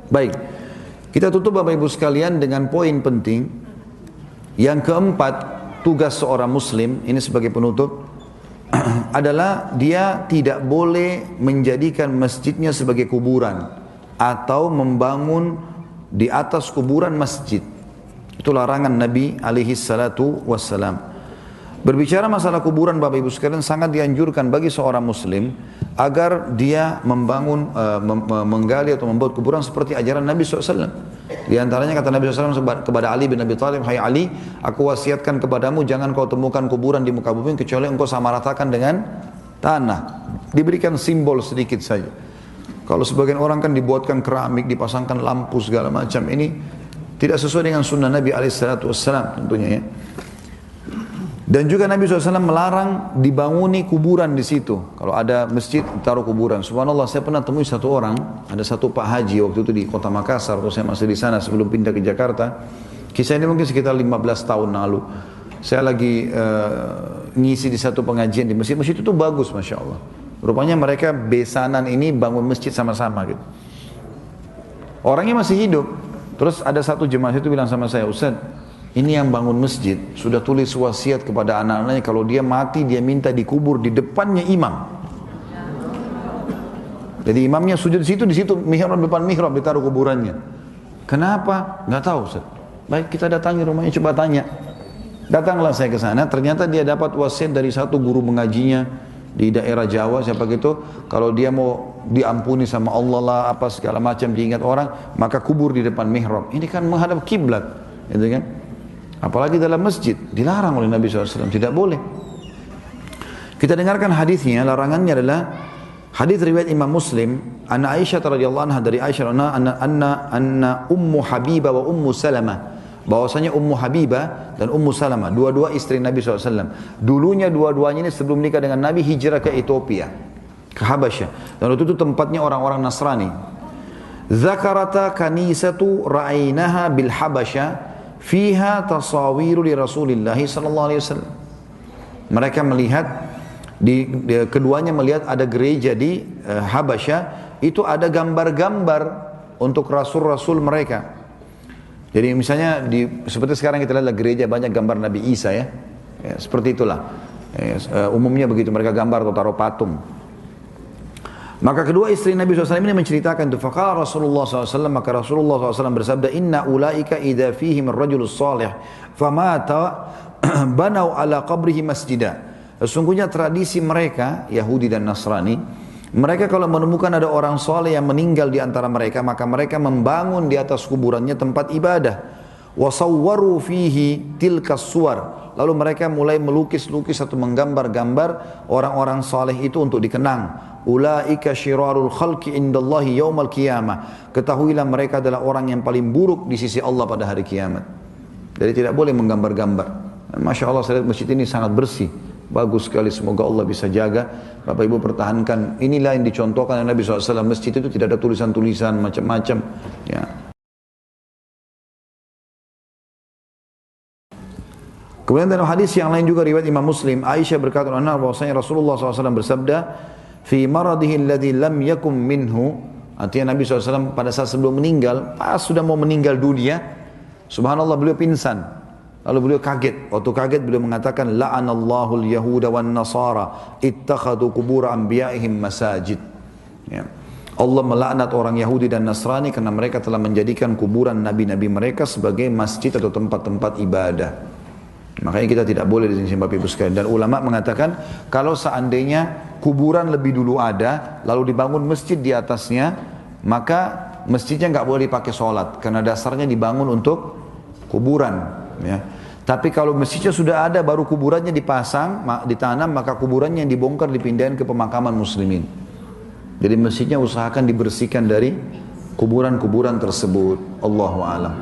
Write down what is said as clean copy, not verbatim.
Baik, kita tutup Bapak Ibu sekalian dengan poin penting. Yang keempat, tugas seorang muslim, ini sebagai penutup, adalah dia tidak boleh menjadikan masjidnya sebagai kuburan atau membangun di atas kuburan masjid. Itu larangan Nabi alaihi salatu wassalam. Berbicara masalah kuburan Bapak Ibu sekalian, sangat dianjurkan bagi seorang muslim agar dia membangun, menggali atau membuat kuburan seperti ajaran Nabi SAW. Di antaranya kata Nabi SAW kepada Ali bin Abi Thalib, "Hai Ali, aku wasiatkan kepadamu jangan kau temukan kuburan di muka bumi kecuali engkau samaratakan dengan tanah." Diberikan simbol sedikit saja. Kalau sebagian orang kan dibuatkan keramik, dipasangkan lampu segala macam, ini tidak sesuai dengan sunnah Nabi SAW tentunya ya. Dan juga Nabi SAW melarang dibanguni kuburan di situ. Kalau ada masjid, taruh kuburan. Subhanallah, saya pernah temui satu orang, ada satu Pak Haji waktu itu di kota Makassar, waktu saya masih di sana sebelum pindah ke Jakarta. Kisah ini mungkin sekitar 15 tahun lalu. Saya lagi ngisi di satu pengajian di masjid. Masjid itu bagus, Masya Allah. Rupanya mereka besanan ini bangun masjid sama-sama gitu. Orangnya masih hidup. Terus ada satu jemaah itu bilang sama saya, "Ustaz, ini yang bangun masjid sudah tulis wasiat kepada anak-anaknya kalau dia mati dia minta dikubur di depannya imam." Jadi imamnya sujud di situ mihrab, depan mihrab ditaruh kuburannya. Kenapa? Nggak tahu Ustaz. Baik, kita datangi rumahnya, coba tanya. Datanglah saya ke sana, ternyata dia dapat wasiat dari satu guru mengajinya di daerah Jawa, siapa gitu, kalau dia mau diampuni sama Allah lah, apa segala macam diingat orang, maka kubur di depan mihrab. Ini kan menghadap kiblat, gitu kan? Apalagi dalam masjid, dilarang oleh Nabi SAW, tidak boleh. Kita dengarkan hadisnya, larangannya adalah hadis riwayat Imam Muslim, Anna Aisyah radhiyallahu anha, dari Aisyah anna Ummu Habibah wa Ummu Salamah, bahwasanya Ummu Habibah dan Ummu Salamah, dua-dua istri Nabi SAW. Dulunya dua-duanya ini sebelum nikah dengan Nabi hijrah ke Ethiopia, ke Habasyah. Dan itu tempatnya orang-orang Nasrani. Zakarata kanisatu ra'ainaha bil Habasyah fiha tasawiru li Rasulillah sallallahu alaihi wasallam. Mereka melihat keduanya melihat ada gereja di Habasyah, itu ada gambar-gambar untuk rasul-rasul mereka. Jadi misalnya seperti sekarang kita lihat gereja banyak gambar Nabi Isa ya, seperti itulah. Umumnya begitu, mereka gambar atau taruh patung. Maka kedua istri Nabi SAW ini menceritakan itu. Faqala Rasulullah SAW, maka Rasulullah SAW bersabda, "Inna ulaika idha fihim ar-rajulus salih famata banau ala qabrihi masjidah." Sesungguhnya tradisi mereka, Yahudi dan Nasrani, mereka kalau menemukan ada orang saleh yang meninggal di antara mereka, maka mereka membangun di atas kuburannya tempat ibadah. Wasawwaru fihi tilkas suwar. Lalu mereka mulai melukis-lukis atau menggambar-gambar orang-orang saleh itu untuk dikenang. Ulaika syirarul khalqi indallahi yaumal qiyamah. Ketahuilah mereka adalah orang yang paling buruk di sisi Allah pada hari kiamat. Jadi tidak boleh menggambar-gambar. Masya Allah, saya lihat masjid ini sangat bersih, bagus sekali. Semoga Allah bisa jaga. Bapak Ibu pertahankan. Inilah yang dicontohkan oleh Nabi SAW. Masjid itu tidak ada tulisan-tulisan macam-macam. Ya. Kemudian dalam hadis yang lain juga riwayat Imam Muslim, Aisyah berkata bahwasanya Rasulullah SAW bersabda, "Fi maradihi alladhi lam yakum minhu." Artinya Nabi SAW pada saat sebelum meninggal, pas sudah mau meninggal dunia, subhanallah beliau pingsan. Lalu beliau kaget. Waktu kaget beliau mengatakan, "La'anallahu al-yahuda wan nasara ittakhadhu qubur anbiya'ihim masajid." Ya. Allah melaknat orang Yahudi dan Nasrani karena mereka telah menjadikan kuburan nabi-nabi mereka sebagai masjid atau tempat-tempat ibadah. Makanya kita tidak boleh di sini Bapak Ibu sekalian. Dan ulama mengatakan kalau seandainya kuburan lebih dulu ada, lalu dibangun masjid di atasnya, maka masjidnya nggak boleh dipakai sholat karena dasarnya dibangun untuk kuburan. Ya. Tapi kalau masjidnya sudah ada, baru kuburannya dipasang, ditanam, maka kuburannya yang dibongkar dipindahkan ke pemakaman muslimin. Jadi masjidnya usahakan dibersihkan dari kuburan-kuburan tersebut. Allahu a'lam.